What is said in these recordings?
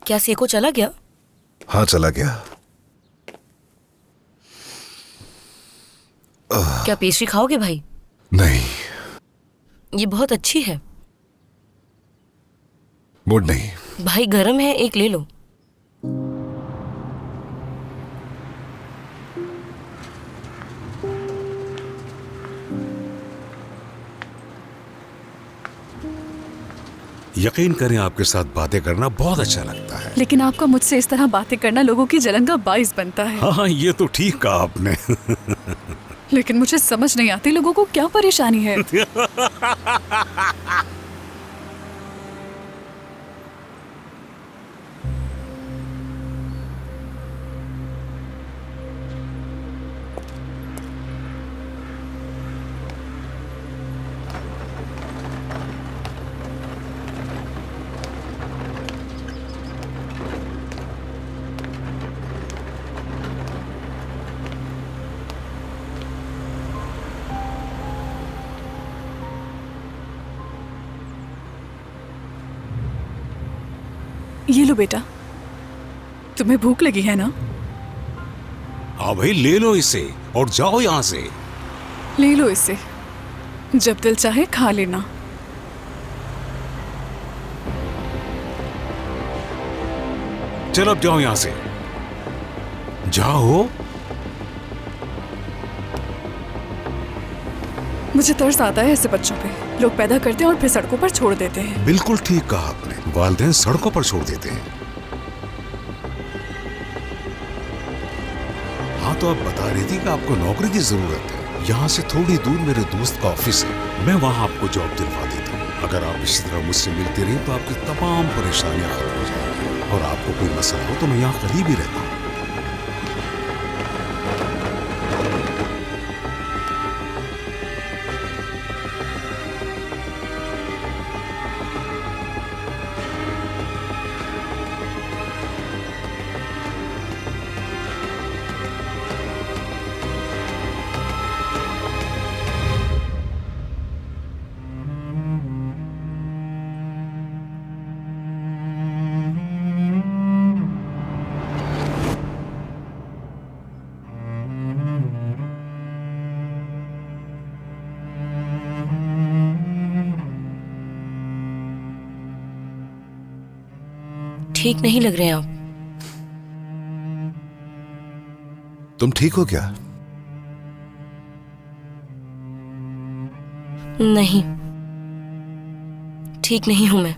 क्या सेको चला गया? हाँ, चला गया। क्या पेस्ट्री खाओगे भाई? नहीं, ये बहुत अच्छी है। मूड नहीं। भाई गरम है, एक ले लो। यकीन करें, आपके साथ बातें करना बहुत अच्छा लगता है। लेकिन आपका मुझसे इस तरह बातें करना लोगों की जलन का बाइस बनता है। हाँ, ये तो ठीक कहा आपने। लेकिन मुझे समझ नहीं आती लोगों को क्या परेशानी है। ये लो बेटा, तुम्हें भूख लगी है ना? हाँ भाई, ले लो इसे और जाओ यहाँ से। ले लो इसे, जब दिल चाहे खा लेना। चलो अब जाओ यहाँ से, जाओ। मुझे तरस आता है ऐसे बच्चों पे। लोग पैदा करते हैं और फिर सड़कों पर छोड़ देते हैं। बिल्कुल ठीक कहा आपने, वालिदैन सड़कों पर छोड़ देते हैं। हाँ, तो आप बता रही थी कि आपको नौकरी की जरूरत है। यहाँ से थोड़ी दूर मेरे दोस्त का ऑफिस है, मैं वहाँ आपको जॉब दिलवा देता हूँ। अगर आप इसी तरह मुझसे मिलते रहे तो आपकी तमाम परेशानियां खत्म हो जाएंगी। और आपको कोई मसला हो तो मैं यहाँ करीब ही रहता हूँ। ठीक नहीं लग रहे हैं आप। तुम ठीक हो क्या? नहीं, ठीक नहीं हूं मैं।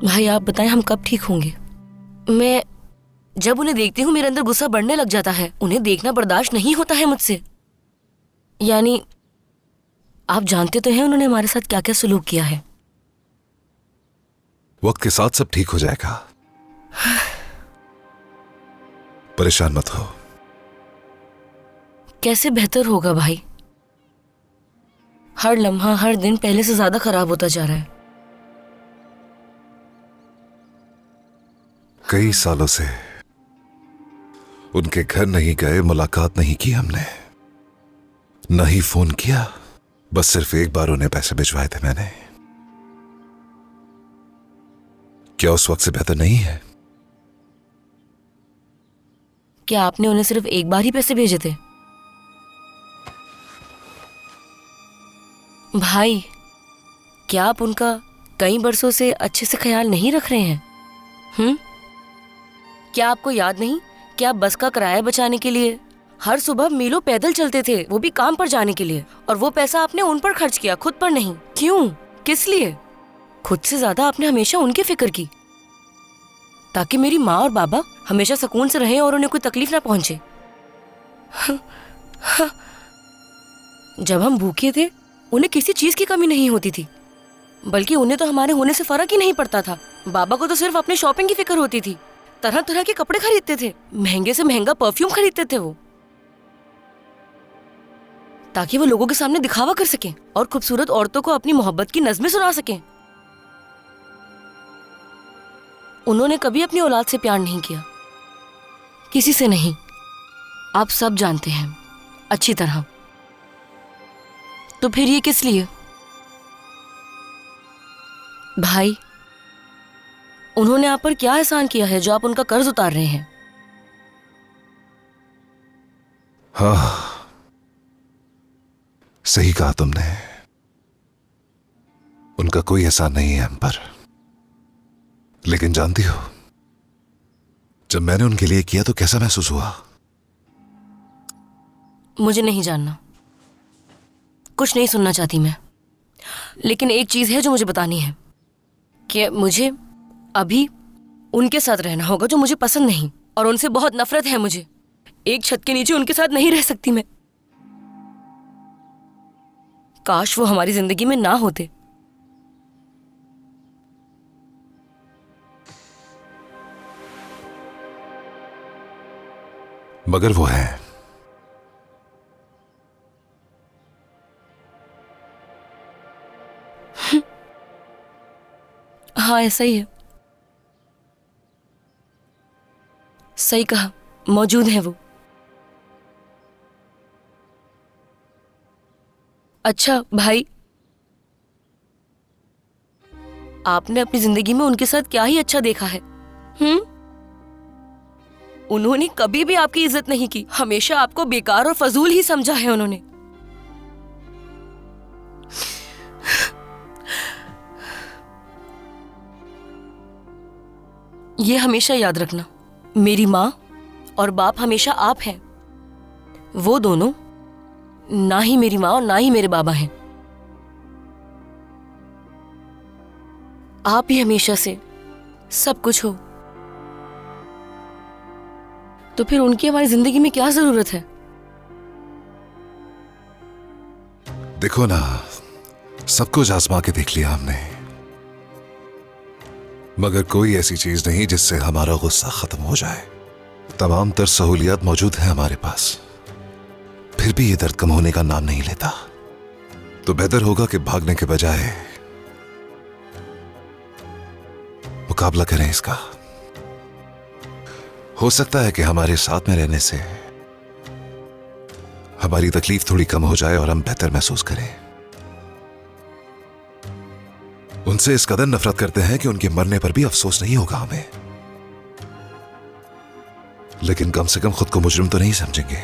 भाई आप बताएं, हम कब ठीक होंगे? मैं जब उन्हें देखती हूं मेरे अंदर गुस्सा बढ़ने लग जाता है। उन्हें देखना बर्दाश्त नहीं होता है मुझसे। यानी आप जानते तो हैं उन्होंने हमारे साथ क्या क्या सलूक किया है। वक्त के साथ सब ठीक हो जाएगा, परेशान मत हो। कैसे बेहतर होगा भाई? हर लम्हा हर दिन पहले से ज्यादा खराब होता जा रहा है। कई सालों से उनके घर नहीं गए, मुलाकात नहीं की हमने, न ही फोन किया। बस सिर्फ एक बार उन्हें पैसे भिजवाए थे मैंने। क्या उस वक्त से बेहतर नहीं है? क्या आपने उन्हें सिर्फ एक बार ही पैसे भेजे थे? भाई क्या आप उनका कई बरसों से अच्छे से ख्याल नहीं रख रहे हैं? क्या आपको याद नहीं कि आप बस का किराया बचाने के लिए हर सुबह मीलों पैदल चलते थे, वो भी काम पर जाने के लिए, और वो पैसा आपने उन पर खर्च किया, खुद पर नहीं। क्यों? किस लिए? खुद से ज्यादा आपने हमेशा उनकी फिक्र की, ताकि मेरी माँ और बाबा हमेशा सुकून से रहें और उन्हें कोई तकलीफ ना पहुंचे। जब हम भूखे थे उन्हें किसी चीज की कमी नहीं होती थी, बल्कि उन्हें तो हमारे होने से फर्क ही नहीं पड़ता था। बाबा को तो सिर्फ अपने शॉपिंग की फिक्र होती थी। तरह तरह के कपड़े खरीदते थे, महंगे से महंगा परफ्यूम खरीदते थे वो, ताकि वो लोगों के सामने दिखावा कर सकें और खूबसूरत औरतों को अपनी मोहब्बत की नज़्में सुना सकें। उन्होंने कभी अपनी औलाद से प्यार नहीं किया, किसी से नहीं। आप सब जानते हैं अच्छी तरह। तो फिर ये किस लिए? भाई, उन्होंने आप पर क्या एहसान किया है जो आप उनका कर्ज उतार रहे हैं? हाँ, सही कहा तुमने। उनका कोई एहसान नहीं है हम पर। लेकिन जानती हो, जब मैंने उनके लिए किया तो कैसा महसूस हुआ? मुझे नहीं जानना, कुछ नहीं सुनना चाहती मैं। लेकिन एक चीज है जो मुझे बतानी है कि मुझे अभी उनके साथ रहना होगा जो मुझे पसंद नहीं, और उनसे बहुत नफरत है मुझे। एक छत के नीचे उनके साथ नहीं रह सकती मैं। काश वो हमारी जिंदगी में ना होते। मगर वो है। हाँ, ऐसा ही है। सही कहा, मौजूद है वो। अच्छा भाई, आपने अपनी जिंदगी में उनके साथ क्या ही अच्छा देखा है? उन्होंने कभी भी आपकी इज्जत नहीं की, हमेशा आपको बेकार और फजूल ही समझा है उन्होंने। ये हमेशा याद रखना, मेरी माँ और बाप हमेशा आप हैं। वो दोनों ना ही मेरी माँ और ना ही मेरे बाबा हैं। आप ही हमेशा से सब कुछ हो, तो फिर उनकी हमारी जिंदगी में क्या जरूरत है? देखो ना, सब कुछ आजमा के देख लिया हमने, मगर कोई ऐसी चीज नहीं जिससे हमारा गुस्सा खत्म हो जाए। तमाम तर सहूलियत मौजूद है हमारे पास, फिर भी ये दर्द कम होने का नाम नहीं लेता। तो बेहतर होगा कि भागने के बजाय मुकाबला करें इसका। हो सकता है कि हमारे साथ में रहने से हमारी तकलीफ थोड़ी कम हो जाए और हम बेहतर महसूस करें। उनसे इस कदर नफरत करते हैं कि उनके मरने पर भी अफसोस नहीं होगा हमें, लेकिन कम से कम खुद को मुजरिम तो नहीं समझेंगे।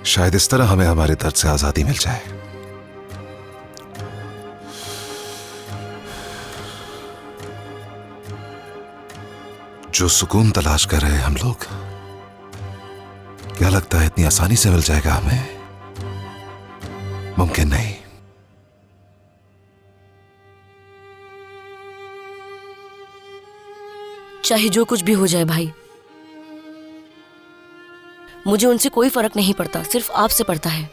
शायद इस तरह हमें हमारे दर्द से आजादी मिल जाए। जो सुकून तलाश कर रहे हैं हम लोग, क्या लगता है इतनी आसानी से मिल जाएगा हमें? मुमकिन नहीं। चाहे जो कुछ भी हो जाए भाई, मुझे उनसे कोई फर्क नहीं पड़ता, सिर्फ आपसे पड़ता है।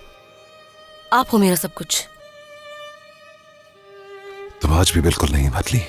आप हो मेरा सब कुछ। तुम आज भी बिल्कुल नहीं बदली।